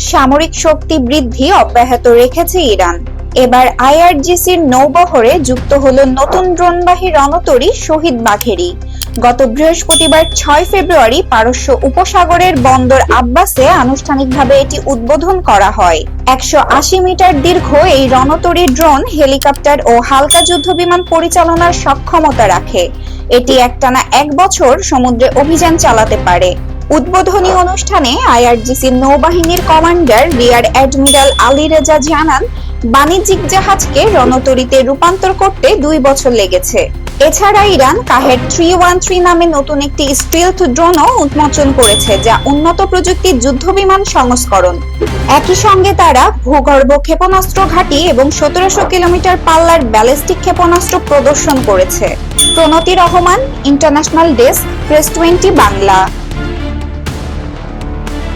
সামরিক শক্তি বৃদ্ধি অব্যাহত রেখেছে ইরান। এবার আইআরজিসির নৌবহরে যুক্ত হলো নতুন ড্রোনবাহী রণতরী শহীদ বাঘেরি। গত বৃহস্পতিবার 6 ফেব্রুয়ারি পারস্য উপসাগরের বন্দর আব্বাসে আনুষ্ঠানিকভাবে এটি উদ্বোধন করা হয়। 180 মিটার দীর্ঘ এই রণতরী ড্রোন হেলিকপ্টার ও হালকা যুদ্ধবিমান পরিচালনার সক্ষমতা রাখে। এটি একটানা 1 বছর সমুদ্রে অভিযান চালাতে পারে। উদ্বোধনী অনুষ্ঠানে আইআরজিসির নৌবাহিনীর commander rear admiral Ali Reza জানান, বাণিজ্যিক জাহাজকে রণতরীতে রূপান্তর করতে 2 বছর লেগেছে। এছাড়া ইরান কাহের 313 নামে নতুন একটি স্টিলথ ড্রোনও উন্মোচন করেছে, যা উন্নত প্রযুক্তির যুদ্ধবিমান সংস্করণ। একই সঙ্গে তারা ভূগর্ভ ক্ষেপণাস্ত্র ঘাঁটি এবং 1700 কিলোমিটার পাল্লার ব্যালিস্টিক ক্ষেপণাস্ত্র প্রদর্শন করেছে। Pranati Rahman, international desk, press 20 Bangla.